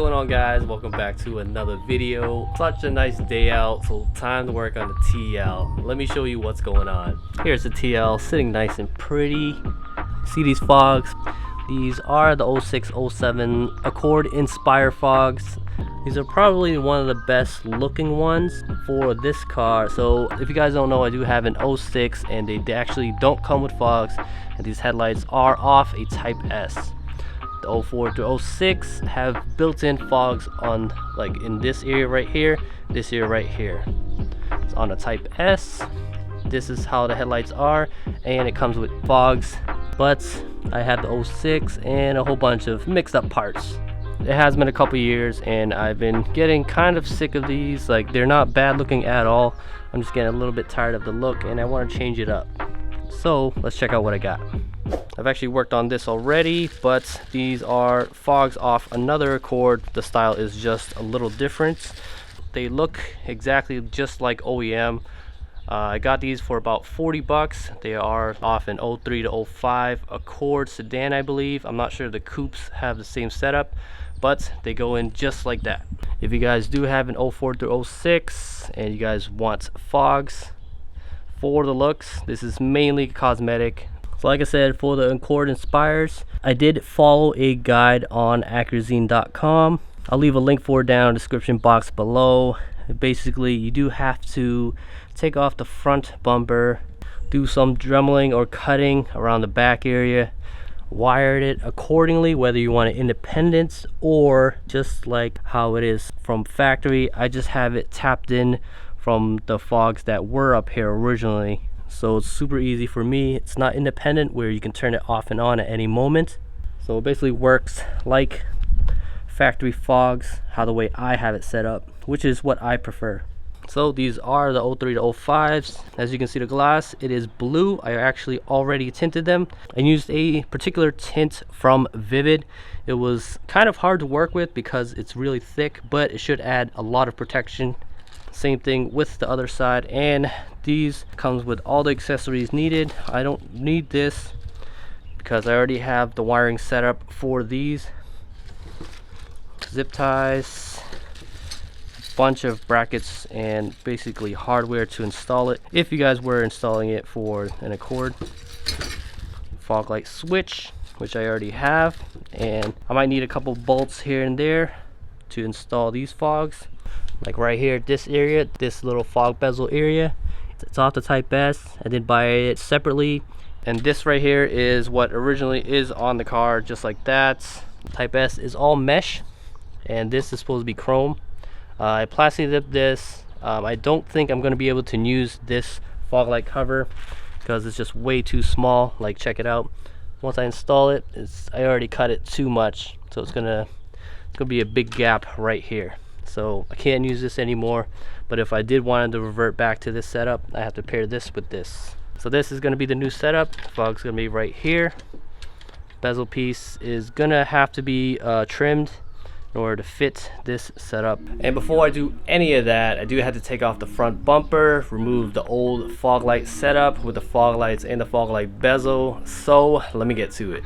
going on, guys? Welcome back to another video. Such a nice day out, so time to work on the TL. Let me show you what's going on. Here's the TL sitting nice and pretty. See these fogs? These are the 0607 Accord Inspire fogs. These are probably one of the best looking ones for this car. So if you guys don't know, I do have an 06 and they actually don't come with fogs, and these headlights are off a Type S. The 04 to 06 have built-in fogs on, like, in this area right here, this area right here. It's on a Type S. This is how the headlights are, and it comes with fogs. But I have the 06 and a whole bunch of mixed up parts. It has been a couple years and I've been getting kind of sick of these. Like, they're not bad looking at all. I'm just getting a little bit tired of the look and I want to change it up. So let's check out what I got. I've actually worked on this already, but these are fogs off another Accord. The style is just a little different. They look exactly just like OEM. I got these for about 40 bucks. They are off an 03 to 05 Accord sedan, I believe. I'm not sure the coupes have the same setup, but they go in just like that. If you guys do have an 04 to 06 and you guys want fogs for the looks, this is mainly cosmetic. So like I said, for the Accord Inspires, I did follow a guide on Acrazine.com. I'll leave a link for it down in the description box below. Basically, you do have to take off the front bumper, do some dremeling or cutting around the back area, wire it accordingly, whether you want it independent or just like how it is from factory. I just have it tapped in from the fogs that were up here originally, so it's super easy for me. It's not independent where you can turn it off and on at any moment. So it basically works like factory fogs, how the way I have it set up, which is what I prefer. So these are the 03 to 05s. As you can see, the glass, it is blue. I actually already tinted them. I used a particular tint from Vivid. It was kind of hard to work with because it's really thick, but it should add a lot of protection. Same thing with the other side, and these comes with all the accessories needed. I don't need this because I already have the wiring set up for these. Zip ties, bunch of brackets, and basically hardware to install it if you guys were installing it for an Accord. Fog light switch, which I already have, and I might need a couple bolts here and there to install these fogs. Like right here, this area, this little fog bezel area, it's off the Type S. I did buy it separately, and this right here is what originally is on the car, just like that. Type S is all mesh, and this is supposed to be chrome. I plastic dipped this. I don't think I'm going to be able to use this fog light cover because it's just way too small. Like, check it out. Once I install it, I already cut it too much, so it's gonna be a big gap right here. So I can't use this anymore. But if I did want to revert back to this setup, I have to pair this with this. So this is going to be the new setup. Fog's going to be right here. Bezel piece is gonna have to be trimmed in order to fit this setup. And before I do any of that, I do have to take off the front bumper, remove the old fog light setup with the fog lights and the fog light bezel. So let me get to it.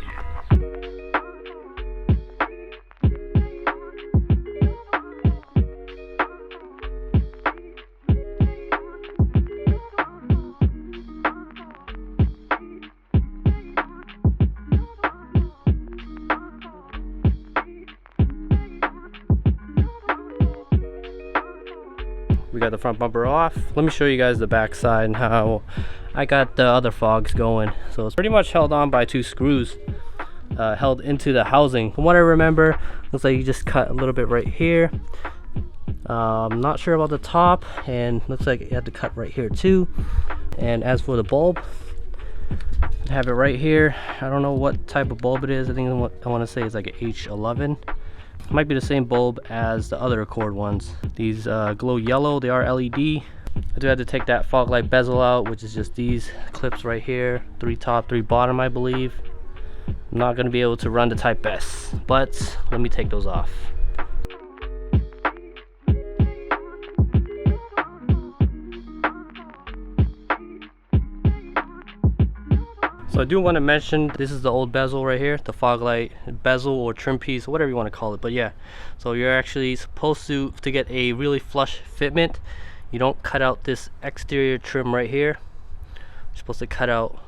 We got the front bumper off. Let me show you guys the back side and how I got the other fogs going. So it's pretty much held on by two screws, held into the housing. From what I remember, looks like you just cut a little bit right here. I'm not sure about the top, and looks like you have to cut right here too. And as for the bulb, I have it right here. I don't know what type of bulb it is. I think I want to say it's like an H11. Might be the same bulb as the other Accord ones. These glow yellow. They are LED. I do have to take that fog light bezel out, which is just these clips right here. 3 top, 3 bottom, I believe. I'm not going to be able to run the Type S, but let me take those off. So I do want to mention, this is the old bezel right here, the fog light bezel or trim piece, whatever you want to call it. But yeah, so you're actually supposed to get a really flush fitment, you don't cut out this exterior trim right here. You're supposed to cut out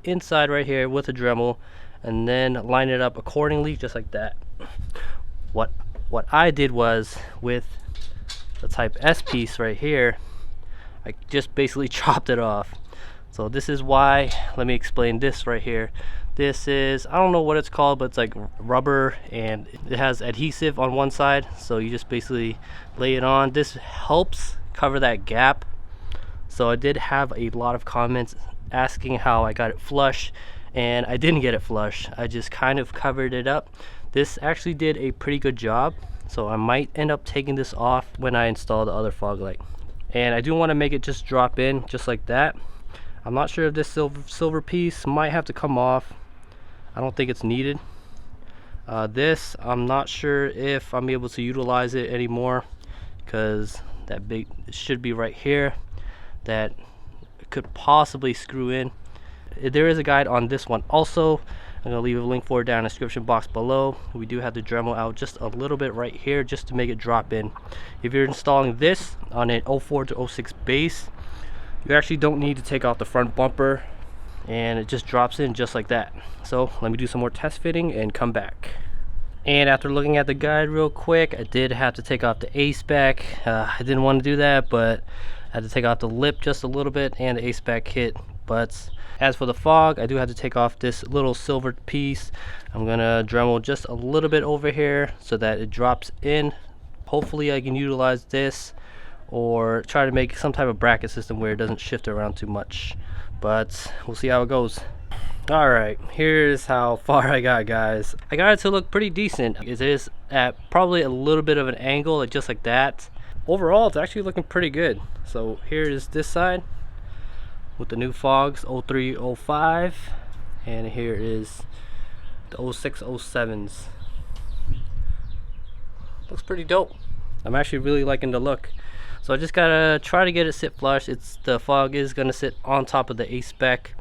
inside right here with a Dremel and then line it up accordingly, just like that. What I did was, with the Type S piece right here, I just basically chopped it off. So this is why, let me explain this right here. This is, I don't know what it's called, but it's like rubber and it has adhesive on one side. So you just basically lay it on. This helps cover that gap. So I did have a lot of comments asking how I got it flush, and I didn't get it flush. I just kind of covered it up. This actually did a pretty good job. So I might end up taking this off when I install the other fog light. And I do want to make it just drop in just like that. I'm not sure if this silver piece might have to come off. I don't think it's needed. This, I'm not sure if I'm able to utilize it anymore, because that big should be right here that could possibly screw in. There is a guide on this one also. I'm gonna leave a link for it down in the description box below. We do have the Dremel out just a little bit right here just to make it drop in. If you're installing this on an 04 to 06 base, you actually don't need to take out the front bumper, and it just drops in just like that. So let me do some more test fitting and come back. And after looking at the guide real quick, I did have to take off the A-spec. I didn't want to do that, but I had to take off the lip just a little bit and the A-spec kit. But as for the fog, I do have to take off this little silver piece. I'm gonna Dremel just a little bit over here so that it drops in. Hopefully I can utilize this, or try to make some type of bracket system where it doesn't shift around too much, but we'll see how it goes. All right, here's how far I got, guys. I got it to look pretty decent. It is at probably a little bit of an angle, like just like that. Overall, it's actually looking pretty good. So here is this side with the new fogs 03, 05, and here is the 06, 07s. Looks pretty dope. I'm actually really liking the look. So I just gotta try to get it sit flush. The fog is gonna sit on top of the A-spec.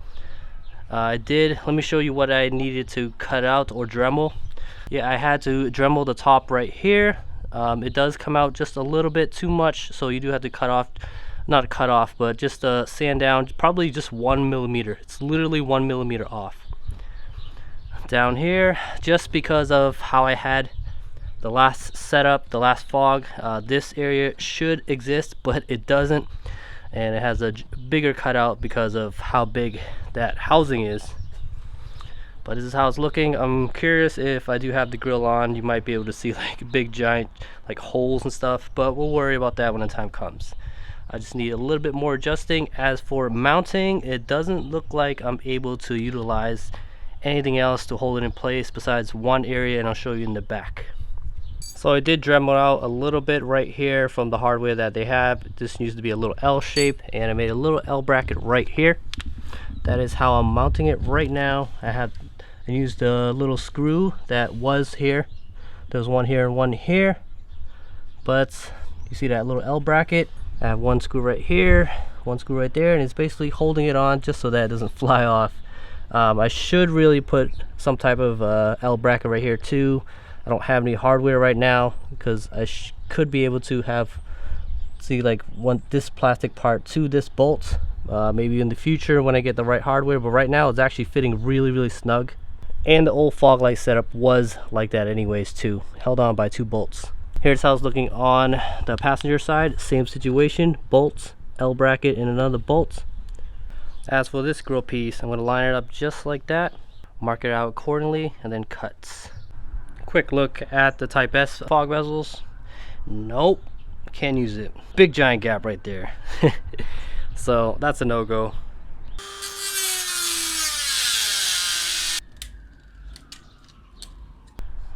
Let me show you what I needed to cut out or Dremel. Yeah, I had to Dremel the top right here. It does come out just a little bit too much, so you do have to cut off, not cut off, but just sand down, probably just 1 millimeter. It's literally 1 millimeter off. Down here, just because of how I had the last setup, the last fog, this area should exist, but it doesn't, and it has a bigger cutout because of how big that housing is. But this is how it's looking. I'm curious, if I do have the grill on, you might be able to see like big giant like holes and stuff, but we'll worry about that when the time comes. I just need a little bit more adjusting. As for mounting, it doesn't look like I'm able to utilize anything else to hold it in place besides one area, and I'll show you in the back. So I did Dremel out a little bit right here from the hardware that they have. This needs to be a little L shape, and I made a little L bracket right here. That is how I'm mounting it right now. I used a little screw that was here. There's one here and one here, but you see that little L bracket? I have one screw right here, one screw right there, and it's basically holding it on just so that it doesn't fly off. I should really put some type of L bracket right here too. I don't have any hardware right now, because I could be able to have, this plastic part to this bolt, maybe in the future when I get the right hardware, but right now it's actually fitting really snug. And the old fog light setup was like that anyways too, held on by 2 bolts. Here's how it's looking on the passenger side. Same situation, bolts, L bracket, and another bolt. As for this grill piece, I'm going to line it up just like that, mark it out accordingly, and then cut. Quick look at the Type S fog bezels. Nope, can't use it. Big giant gap right there. So that's a no-go.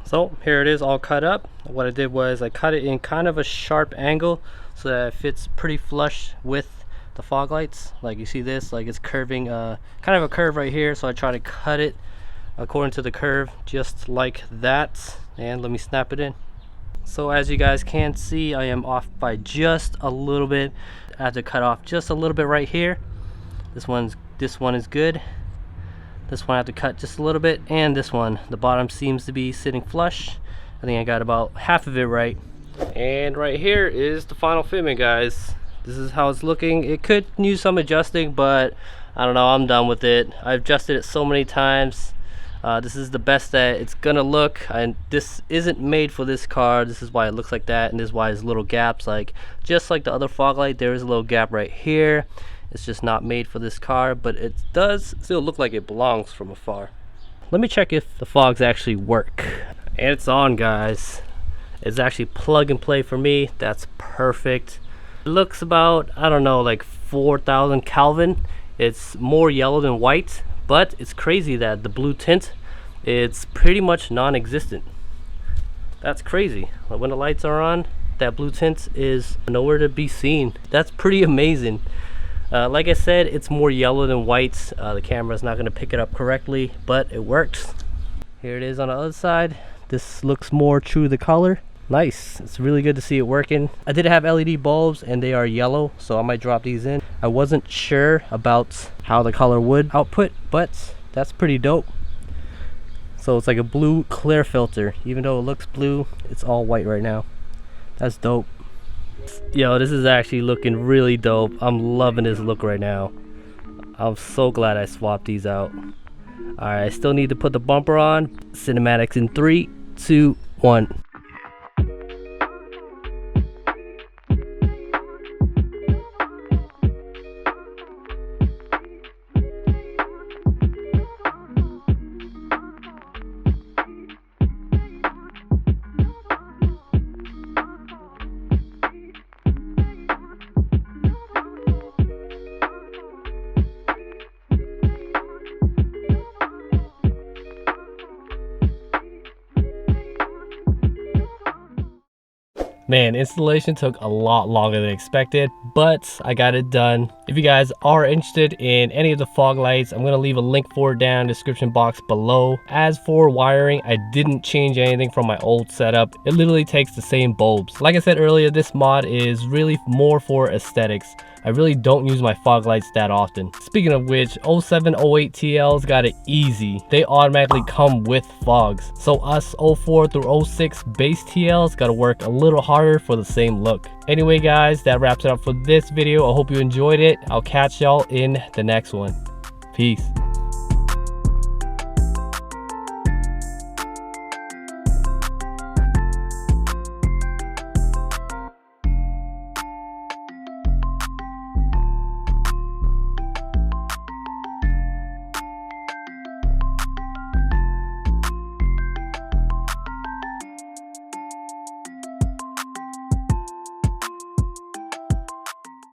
So here it is, all cut up. What I did was I cut it in kind of a sharp angle so that it fits pretty flush with the fog lights. Like you see this, like it's curving, kind of a curve right here, so I try to cut it according to the curve, just like that. And let me snap it in. So as you guys can see, I am off by just a little bit. I have to cut off just a little bit right here. This one is good. This one I have to cut just a little bit, and this one, the bottom seems to be sitting flush. I think I got about half of it right. And right here is the final fitment, guys. This is how it's looking. It could use some adjusting, but I don't know, I'm done with it. I've adjusted it so many times. This is the best that it's gonna look, and this isn't made for this car. This is why it looks like that, and this is why there's little gaps, like just like the other fog light. There is a little gap right here. It's just not made for this car, but it does still look like it belongs from afar. Let me check if the fogs actually work. And it's on, guys. It's actually plug and play for me. That's perfect. It looks about, I don't know, like 4,000 Kelvin. It's more yellow than white, but it's crazy that the blue tint, it's pretty much non-existent. That's crazy. When the lights are on, that blue tint is nowhere to be seen. That's pretty amazing. Like I said, it's more yellow than white. The camera's not gonna pick it up correctly, but it works. Here it is on the other side. This looks more true to the color. Nice. It's really good to see it working. I did have LED bulbs and they are yellow, so I might drop these in. I wasn't sure about how the color would output, but that's pretty dope. So it's like a blue clear filter. Even though it looks blue, it's all white right now. That's dope. Yo, this is actually looking really dope. I'm loving this look right now. I'm so glad I swapped these out. Alright, I still need to put the bumper on. Cinematics in 3, 2, 1. Man, installation took a lot longer than expected, but I got it done. If you guys are interested in any of the fog lights, I'm gonna leave a link for it down in the description box below. As for wiring, I didn't change anything from my old setup. It literally takes the same bulbs. Like I said earlier, this mod is really more for aesthetics. I really don't use my fog lights that often. Speaking of which, 07, 08 TLs got it easy. They automatically come with fogs. So us 04 through 06 base TLs gotta work a little harder for the same look. Anyway guys, that wraps it up for this video. I hope you enjoyed it. I'll catch y'all in the next one. Peace.